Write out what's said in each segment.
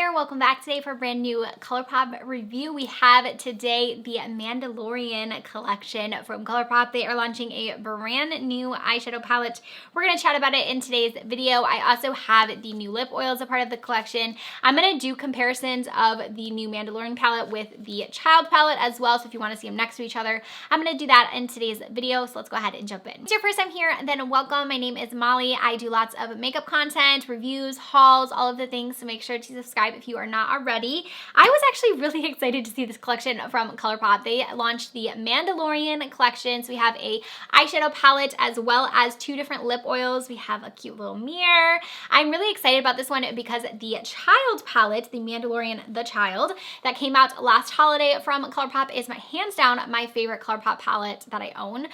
there, welcome back today for a brand new Colourpop review. We have today the Mandalorian collection from Colourpop. They are launching a brand new eyeshadow palette. We're going to chat about it in today's video. I also have the new lip oil as a part of the collection. I'm going to do comparisons of the new Mandalorian palette with the child palette as well, so if you want to see them next to each other, I'm going to do that in today's video, so let's go ahead and jump in. If it's your first time here, then welcome. My name is Molly. I do lots of makeup content, reviews, hauls, all of the things, so make sure to subscribe if you are not already. I was actually really excited to see this collection from Colourpop. They launched the Mandalorian collection, so we have a eyeshadow palette as well as two different lip oils. We have a cute little mirror. I'm really excited about this one because the child palette, the Mandalorian the Child, that came out last holiday from Colourpop is hands down my favorite Colourpop palette that I own.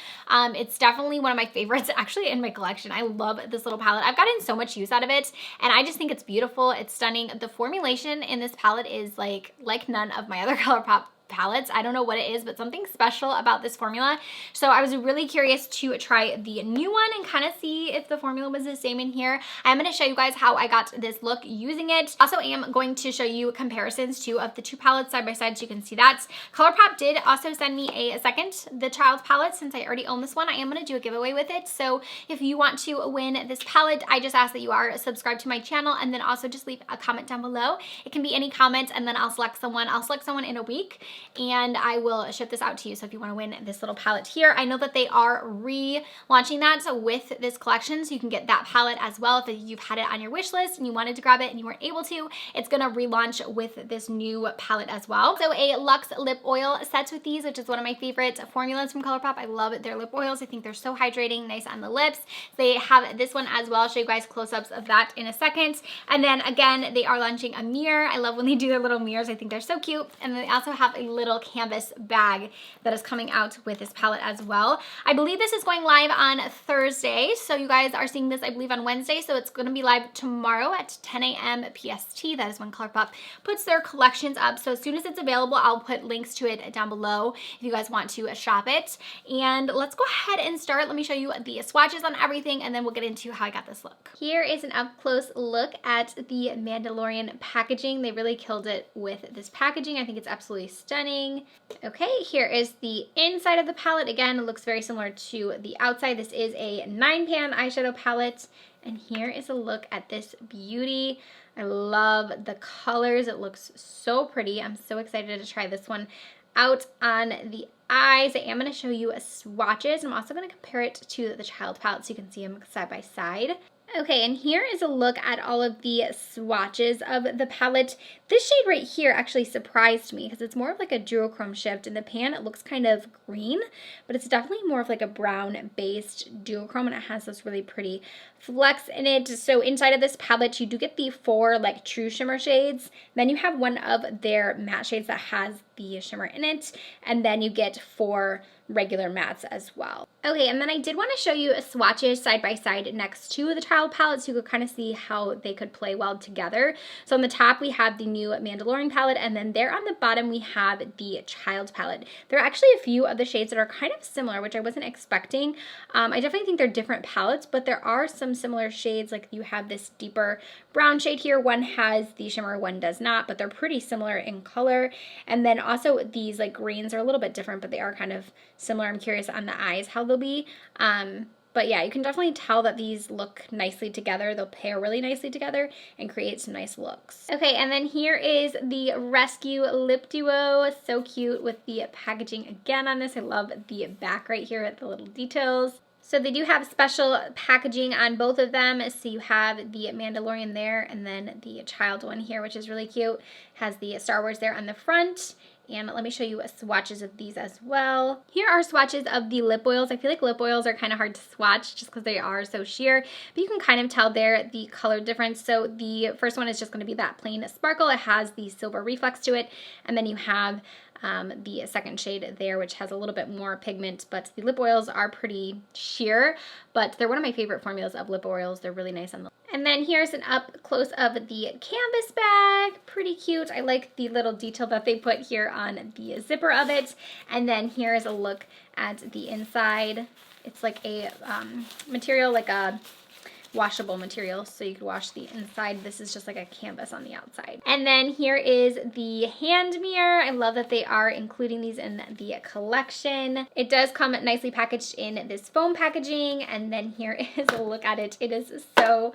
It's definitely one of my favorites actually in my collection. I love this little palette. I've gotten so much use out of it, and I just think it's beautiful. It's stunning. The formulation in this palette is like none of my other Colourpop palettes. I don't know what it is, but something special about this formula. So I was really curious to try the new one and kind of see if the formula was the same in here. I'm going to show you guys how I got this look using it. Also, I am going to show you comparisons too of the two palettes side by side so you can see that. Colourpop did also send me a second, the child palette. Since I already own this one, I am going to do a giveaway with it. So if you want to win this palette, I just ask that you are subscribed to my channel and then also just leave a comment down below. It can be any comment and then I'll select someone. I'll select someone in a week and I will ship this out to you. So if you want to win this little palette here, I know that they are relaunching that with this collection, so you can get that palette as well. If you've had it on your wish list and you wanted to grab it and you weren't able to, it's going to relaunch with this new palette as well. So a Luxe lip oil sets with these, which is one of my favorite formulas from Colourpop. I love their lip oils. I think they're so hydrating, nice on the lips. They have this one as well. I'll show you guys close-ups of that in a second. And then again, they are launching a mirror. I love when they do their little mirrors. I think they're so cute. And they also have a little canvas bag that is coming out with this palette as well. I believe this is going live on Thursday, so you guys are seeing this, I believe, on Wednesday, so it's going to be live tomorrow at 10 a.m. PST. That is when Colourpop puts their collections up, so as soon as it's available, I'll put links to it down below if you guys want to shop it. And let's go ahead and start. Let me show you the swatches on everything, and then we'll get into how I got this look. Here is an up-close look at the Mandalorian packaging. They really killed it with this packaging. I think it's absolutely stunning. Okay, here is the inside of the palette. Again, it looks very similar to the outside. This is a 9-pan eyeshadow palette, and here is a look at this beauty. I love the colors. It looks so pretty. I'm so excited to try this one out on the eyes. I am going to show you swatches. I'm also going to compare it to the child palette so you can see them side by side. Okay, and here is a look at all of the swatches of the palette. This shade right here actually surprised me because it's more of like a duochrome shift. In the pan, it looks kind of green, but it's definitely more of like a brown-based duochrome, and it has this really pretty flecks in it. So inside of this palette, you do get the 4 like true shimmer shades. Then you have one of their matte shades that has the shimmer in it, and then you get 4 regular mattes as well. Okay, and then I did want to show you swatches side by side next to the child palette so you could kind of see how they could play well together. So on the top we have the new Mandalorian palette, and then there on the bottom we have the child palette. There are actually a few of the shades that are kind of similar, which I wasn't expecting. I definitely think they're different palettes, but there are some similar shades. Like you have this deeper brown shade here. One has the shimmer, one does not, but they're pretty similar in color. And then also these like greens are a little bit different, but they are kind of similar. I'm curious on the eyes how they'll be. But yeah, you can definitely tell that these look nicely together. They'll pair really nicely together and create some nice looks. Okay, and then here is the Rescue Lip Duo. So cute with the packaging again on this. I love the back right here with the little details. So they do have special packaging on both of them. So you have the Mandalorian there and then the child one here, which is really cute. Has the Star Wars there on the front. And let me show you swatches of these as well. Here are swatches of the lip oils. I feel like lip oils are kind of hard to swatch just because they are so sheer, but you can kind of tell there the color difference. So the first one is just going to be that plain sparkle. It has the silver reflex to it, and then you have the second shade there, which has a little bit more pigment, but the lip oils are pretty sheer, but they're one of my favorite formulas of lip oils. They're really nice on the And then here's an up close of the canvas bag. Pretty cute. I like the little detail that they put here on the zipper of it. And then here's a look at the inside. It's like a material, like a washable material, so you could wash the inside. This is just like a canvas on the outside. And then here is the hand mirror. I love that they are including these in the collection. It does come nicely packaged in this foam packaging, and then here is a look at it. It is so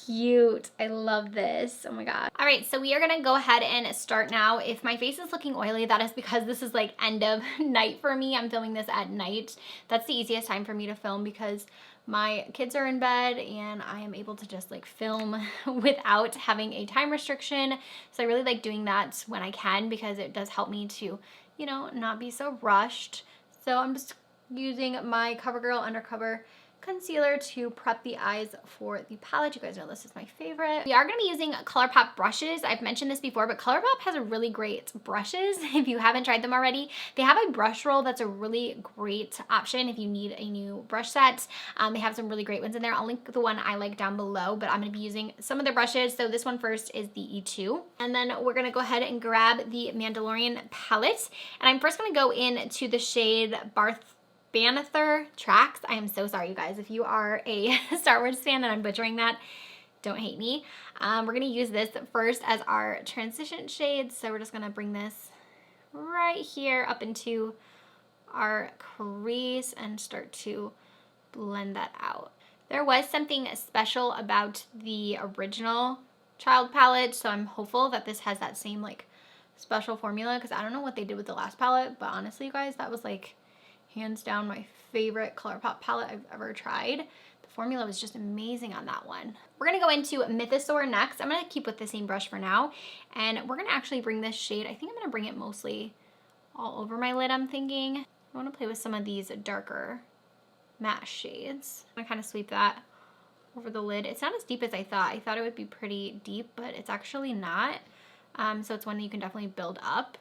cute. I love this. Oh my god. All right, so we are gonna go ahead and start now. If my face is looking oily, that is because this is like end of night for me. I'm filming this at night. That's the easiest time for me to film because my kids are in bed and I am able to just like film without having a time restriction. So I really like doing that when I can because it does help me to, you know, not be so rushed. So I'm just using my CoverGirl Undercover concealer to prep the eyes for the palette. You guys know this is my favorite. We are going to be using Colourpop brushes. I've mentioned this before, but Colourpop has a really great brushes. If you haven't tried them already, they have a brush roll that's a really great option if you need a new brush set. They have some really great ones in there. I'll link the one I like down below, but I'm going to be using some of their brushes. So this one first is the E2. And then we're going to go ahead and grab the Madalorian palette. And I'm first going to go into the shade Banather Tracks. I am so sorry, you guys. If you are a Star Wars fan and I'm butchering that, don't hate me. We're going to use this first as our transition shade. So we're just going to bring this right here up into our crease and start to blend that out. There was something special about the original Child palette, so I'm hopeful that this has that same like special formula because I don't know what they did with the last palette, but honestly, you guys, that was like hands down my favorite Colourpop palette I've ever tried. The formula was just amazing on that one. We're gonna go into Mythisaur next. I'm gonna keep with the same brush for now, and we're gonna actually bring this shade, I think I'm gonna bring it mostly all over my lid, I'm thinking. I wanna play with some of these darker matte shades. I'm gonna kind of sweep that over the lid. It's not as deep as I thought. I thought it would be pretty deep, but it's actually not. So it's one that you can definitely build up.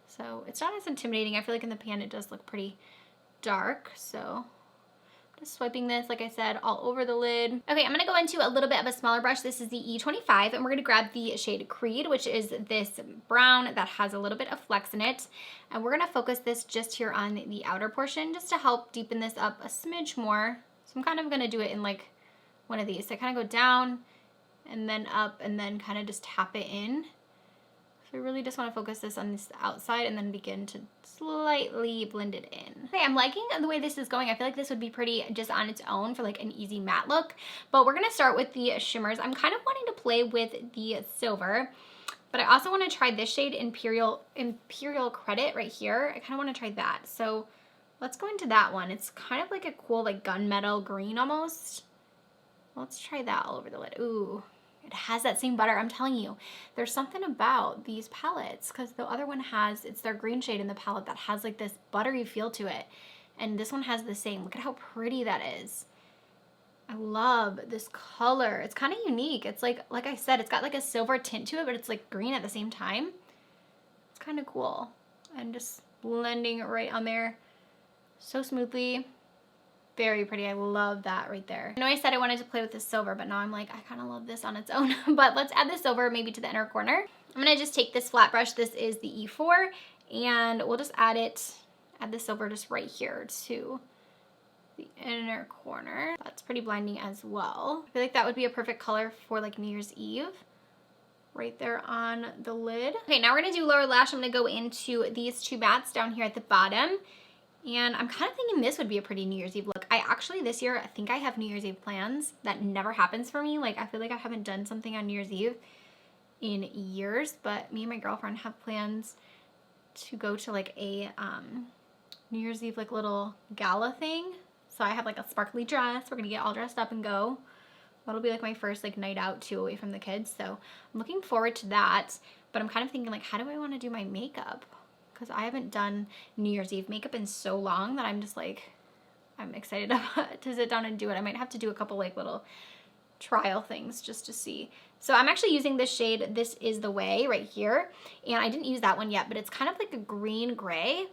So it's not as intimidating. I feel like in the pan it does look pretty dark, so just swiping this, like I said, all over the lid. Okay, I'm gonna go into a little bit of a smaller brush. This is the E25, and we're gonna grab the shade Creed, which is this brown that has a little bit of flex in it. And we're gonna focus this just here on the outer portion, just to help deepen this up a smidge more. So I'm kind of gonna do it in like one of these. So I kind of go down and then up and then kind of just tap it in. So I really just want to focus this on this outside and then begin to slightly blend it in. Okay, I'm liking the way this is going. I feel like this would be pretty just on its own for like an easy matte look. But we're going to start with the shimmers. I'm kind of wanting to play with the silver, but I also want to try this shade, Imperial Credit right here. I kind of want to try that. So let's go into that one. It's kind of like a cool like gunmetal green almost. Let's try that all over the lid. Ooh. It has that same butter. I'm telling you, there's something about these palettes because the other one has, it's their green shade in the palette that has like this buttery feel to it. And this one has the same. Look at how pretty that is. I love this color. It's kind of unique. It's like I said, it's got like a silver tint to it, but it's like green at the same time. It's kind of cool. And just blending it right on there so smoothly. Very pretty. I love that right there. I know I said I wanted to play with the silver, but now I'm like, I kind of love this on its own. But let's add the silver maybe to the inner corner. I'm going to just take this flat brush. This is the E4, and we'll just add the silver just right here to the inner corner. That's pretty blinding as well. I feel like that would be a perfect color for like New Year's Eve. Right there on the lid. Okay, now we're going to do lower lash. I'm going to go into these two mattes down here at the bottom. And I'm kind of thinking this would be a pretty New Year's Eve look. I actually, this year, I think I have New Year's Eve plans. That never happens for me. Like, I feel like I haven't done something on New Year's Eve in years. But me and my girlfriend have plans to go to, like, a New Year's Eve, like, little gala thing. So I have, like, a sparkly dress. We're going to get all dressed up and go. That'll be, like, my first, like, night out, too, away from the kids. So I'm looking forward to that. But I'm kind of thinking, like, how do I want to do my makeup? Because I haven't done New Year's Eve makeup in so long that I'm just like, I'm excited to sit down and do it. I might have to do a couple like little trial things just to see. So I'm actually using this shade, This Is the Way, right here. And I didn't use that one yet, but it's kind of like a green gray.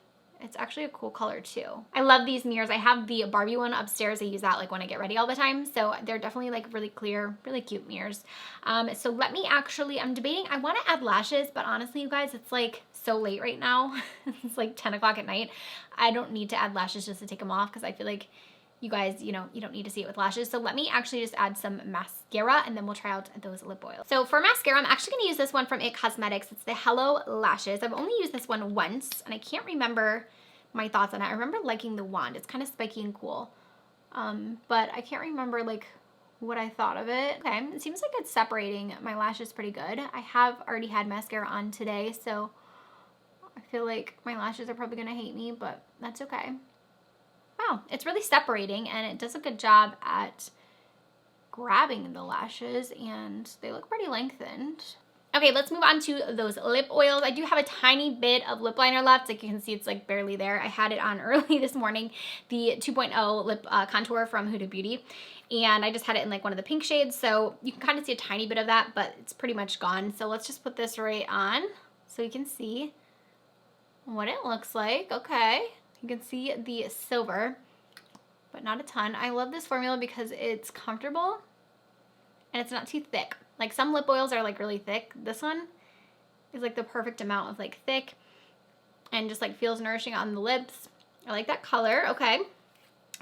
It's actually a cool color too. I love these mirrors. I have the Barbie one upstairs. I use that like when I get ready all the time. So they're definitely like really clear, really cute mirrors. So let me actually, I'm debating, I want to add lashes, but honestly, you guys, it's like so late right now. It's like 10 o'clock at night. I don't need to add lashes just to take them off because I feel like you guys, you know, you don't need to see it with lashes. So let me actually just add some mascara and then we'll try out those lip oils. So for mascara, I'm actually gonna use this one from It Cosmetics. It's the Hello Lashes. I've only used this one once and I can't remember my thoughts on it. I remember liking the wand. It's kind of spiky and cool. But I can't remember like what I thought of it. Okay, it seems like it's separating my lashes pretty good. I have already had mascara on today, so I feel like my lashes are probably gonna hate me, but that's okay. Wow, it's really separating and it does a good job at grabbing the lashes and they look pretty lengthened. Okay, let's move on to those lip oils. I do have a tiny bit of lip liner left. Like you can see, it's like barely there. I had it on early this morning, the 2.0 lip contour from Huda Beauty. And I just had it in like one of the pink shades. So you can kind of see a tiny bit of that, but it's pretty much gone. So let's just put this right on so you can see what it looks like. Okay. You can see the silver, but not a ton. I love this formula because it's comfortable and it's not too thick. Like some lip oils are like really thick. This one is like the perfect amount of like thick and just like feels nourishing on the lips. I like that color. Okay.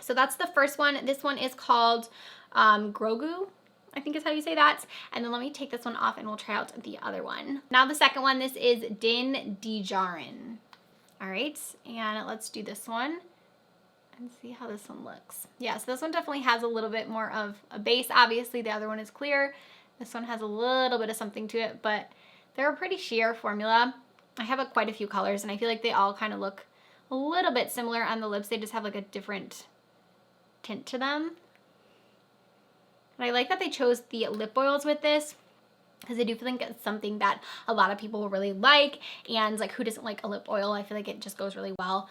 So that's the first one. This one is called Grogu, I think is how you say that. And then let me take this one off and we'll try out the other one. Now the second one, this is Din Djarin. All right, and let's do this one and see how this one looks. Yeah, so this one definitely has a little bit more of a base. Obviously, the other one is clear. This one has a little bit of something to it, but they're a pretty sheer formula. I have quite a few colors, and I feel like they all kind of look a little bit similar on the lips. They just have like a different tint to them. And I like that they chose the lip oils with this, because I do think it's something that a lot of people will really like, and like who doesn't like a lip oil? I feel like it just goes really well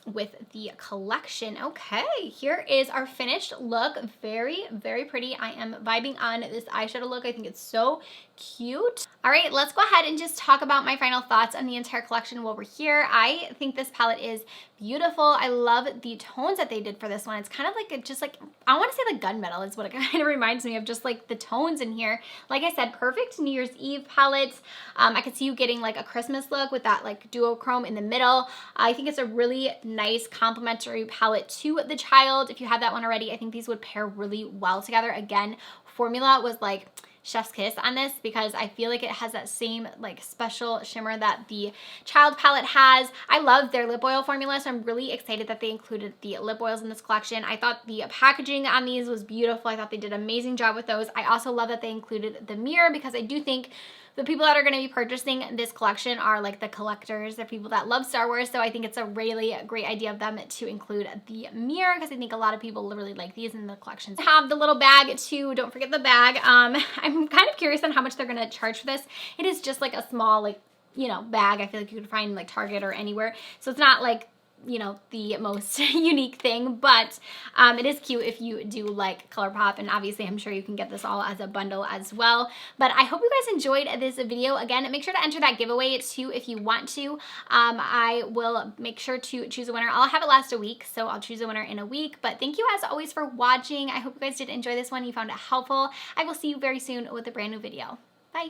with the collection. Okay, here is our finished look. Very, very pretty. I am vibing on this eyeshadow look. I think it's so cute. All right, let's go ahead and just talk about my final thoughts on the entire collection while we're here. I think this palette is beautiful. I love the tones that they did for this one. It's kind of like, just like, I want to say like gunmetal is what it kind of reminds me of, just like the tones in here. Like I said, perfect New Year's Eve palette. I could see you getting like a Christmas look with that like duochrome in the middle. I think it's a really nice complementary palette to the child. If you have that one already, I think these would pair really well together. Again, formula was like chef's kiss on this because I feel like it has that same like special shimmer that the child palette has. I love their lip oil formula, so I'm really excited that they included the lip oils in this collection. I thought the packaging on these was beautiful. I thought they did an amazing job with those. I also love that they included the mirror because I do think the people that are going to be purchasing this collection are like the collectors. They're people that love Star Wars, so I think it's a really great idea of them to include the mirror because I think a lot of people really like these in the collections. Have the little bag too. Don't forget the bag. I'm kind of curious on how much they're going to charge for this. It is just like a small, like, you know, bag. I feel like you could find like Target or anywhere. So it's not like, you know, the most unique thing, but it is cute if you do like Colourpop, and obviously I'm sure you can get this all as a bundle as well. But I hope you guys enjoyed this video. Again, make sure to enter that giveaway too if you want to. I will make sure to choose a winner. I'll have it last a week, so I'll choose a winner in a week. But thank you as always for watching. I hope you guys did enjoy this one. You found it helpful. I will see you very soon with a brand new video. Bye.